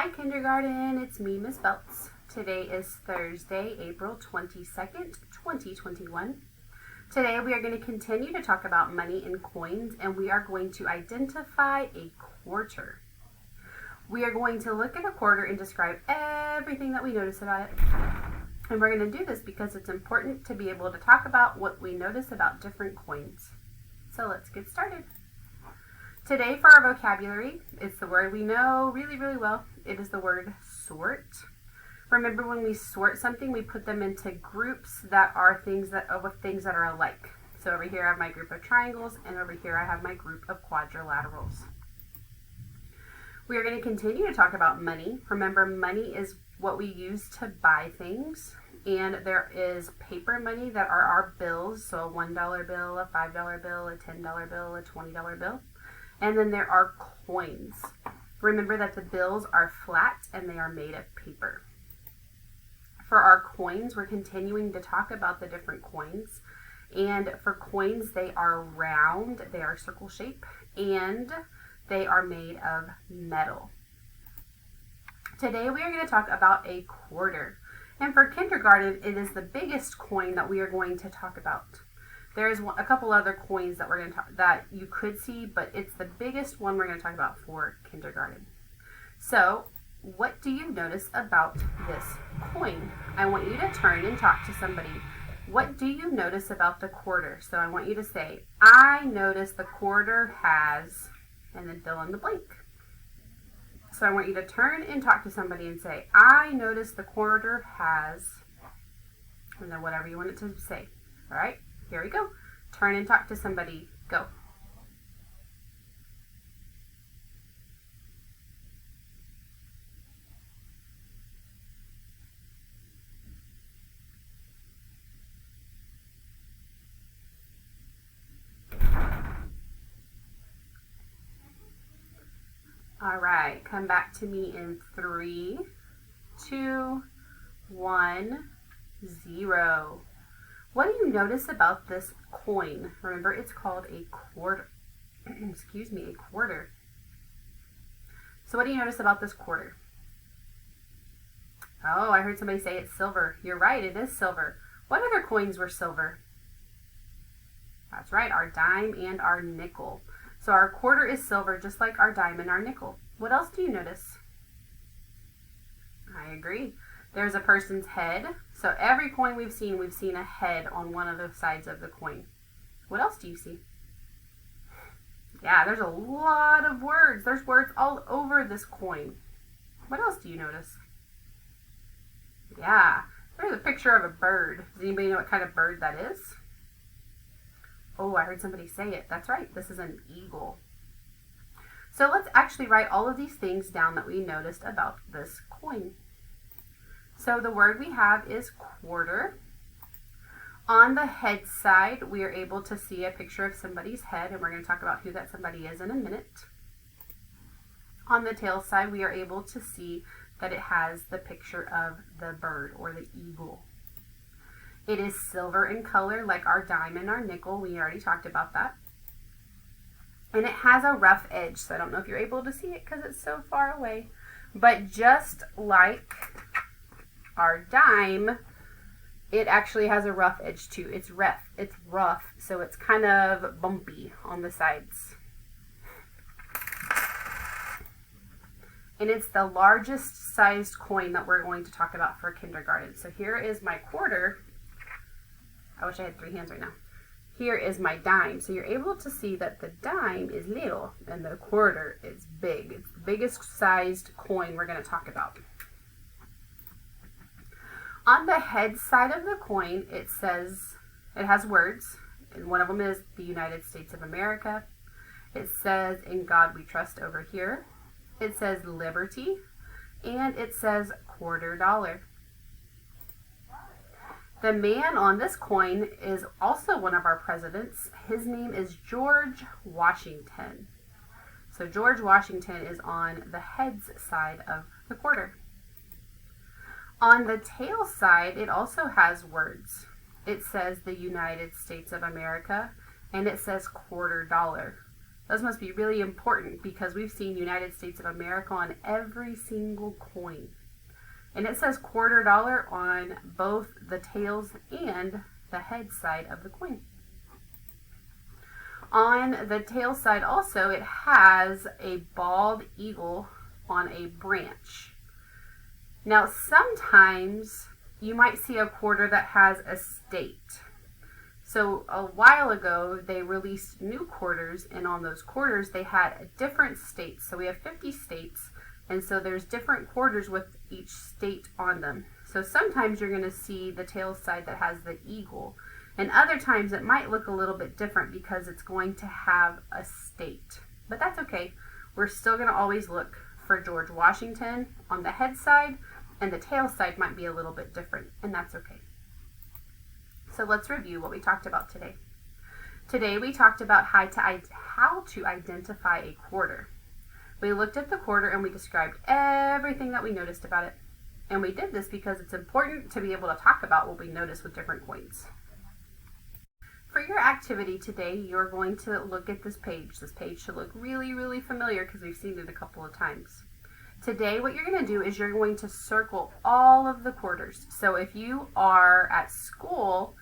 Hi kindergarten, it's me, Miss Belts. Today is Thursday, April 22nd, 2021. Today we are going to continue to talk about money and coins, and we are going to identify a quarter. We are going to look at a quarter and describe everything that we notice about it. And we're going to do this because it's important to be able to talk about what we notice about different coins. So let's get started. Today for our vocabulary, it's the word we know really, really well. It is the word sort. Remember, when we sort something, we put them into groups that are things that are alike. So over here I have my group of triangles, and over here I have my group of quadrilaterals. We are going to continue to talk about money. Remember, money is what we use to buy things. And there is paper money that are our bills. So a $1 bill, a $5 bill, a $10 bill, a $20 bill. And then there are coins. Remember that the bills are flat and they are made of paper. For our coins, we're continuing to talk about the different coins. And for coins, they are round, they are circle shape, and they are made of metal. Today we are going to talk about a quarter. And for kindergarten, it is the biggest coin that we are going to talk about. There's a couple other coins that that you could see, but it's the biggest one we're going to talk about for kindergarten. So, what do you notice about this coin? I want you to turn and talk to somebody. What do you notice about the quarter? So I want you to say, I notice the quarter has, and then fill in the blank. So I want you to turn and talk to somebody and say, I notice the quarter has, and then whatever you want it to say. All right? Here we go. Turn and talk to somebody. Go. All right. Come back to me in 3, 2, 1, 0. What do you notice about this coin? Remember, it's called a quarter. Excuse me, a quarter. So what do you notice about this quarter? Oh, I heard somebody say it's silver. You're right, it is silver. What other coins were silver? That's right, our dime and our nickel. So our quarter is silver, just like our dime and our nickel. What else do you notice? I agree. There's a person's head. So every coin we've seen a head on one of the sides of the coin. What else do you see? Yeah, there's a lot of words. There's words all over this coin. What else do you notice? Yeah, there's a picture of a bird. Does anybody know what kind of bird that is? Oh, I heard somebody say it. That's right. This is an eagle. So let's actually write all of these things down that we noticed about this coin. So the word we have is quarter. On the head side, we are able to see a picture of somebody's head, and we're going to talk about who that somebody is in a minute. On the tail side, we are able to see that it has the picture of the bird or the eagle. It is silver in color like our dime and our nickel. We already talked about that. And it has a rough edge, so I don't know if you're able to see it because it's so far away. But just like our dime, it actually has a rough edge too. It's rough, so it's kind of bumpy on the sides. And it's the largest sized coin that we're going to talk about for kindergarten. So here is my quarter. I wish I had 3 hands right now. Here is my dime. So you're able to see that the dime is little and the quarter is big. It's the biggest sized coin we're going to talk about. On the head side of the coin, it has words, and one of them is the United States of America. It says, "In God We Trust" over here. It says liberty, and it says $quarter. The man on this coin is also one of our presidents. His name is George Washington. So George Washington is on the heads side of the quarter. On the tail side, it also has words. It says the United States of America, and it says $quarter. Those must be really important because we've seen United States of America on every single coin. And it says $quarter on both the tails and the head side of the coin. On the tail side also, it has a bald eagle on a branch. Now, sometimes you might see a quarter that has a state. So a while ago, they released new quarters, and on those quarters, they had different states. So we have 50 states, and so there's different quarters with each state on them. So sometimes you're going to see the tail side that has the eagle, and other times it might look a little bit different because it's going to have a state. But that's okay. We're still going to always look for George Washington on the head side, and the tail side might be a little bit different, and that's okay. So let's review what we talked about today. Today we talked about how to identify a quarter. We looked at the quarter and we described everything that we noticed about it. And we did this because it's important to be able to talk about what we notice with different coins. For your activity today, you're going to look at this page. This page should look really, really familiar because we've seen it a couple of times. Today, what you're going to do is you're going to circle all of the quarters. So if you are at school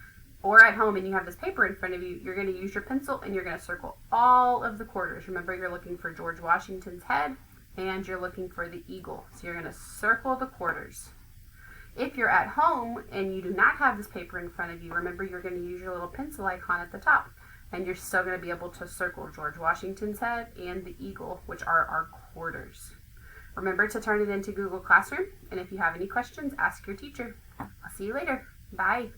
or at home and you have this paper in front of you, you're going to use your pencil and you're going to circle all of the quarters. Remember, you're looking for George Washington's head and you're looking for the eagle. So you're going to circle the quarters. If you're at home and you do not have this paper in front of you, remember you're going to use your little pencil icon at the top, and you're still going to be able to circle George Washington's head and the eagle, which are our quarters. Remember to turn it into Google Classroom, and if you have any questions, ask your teacher. I'll see you later. Bye.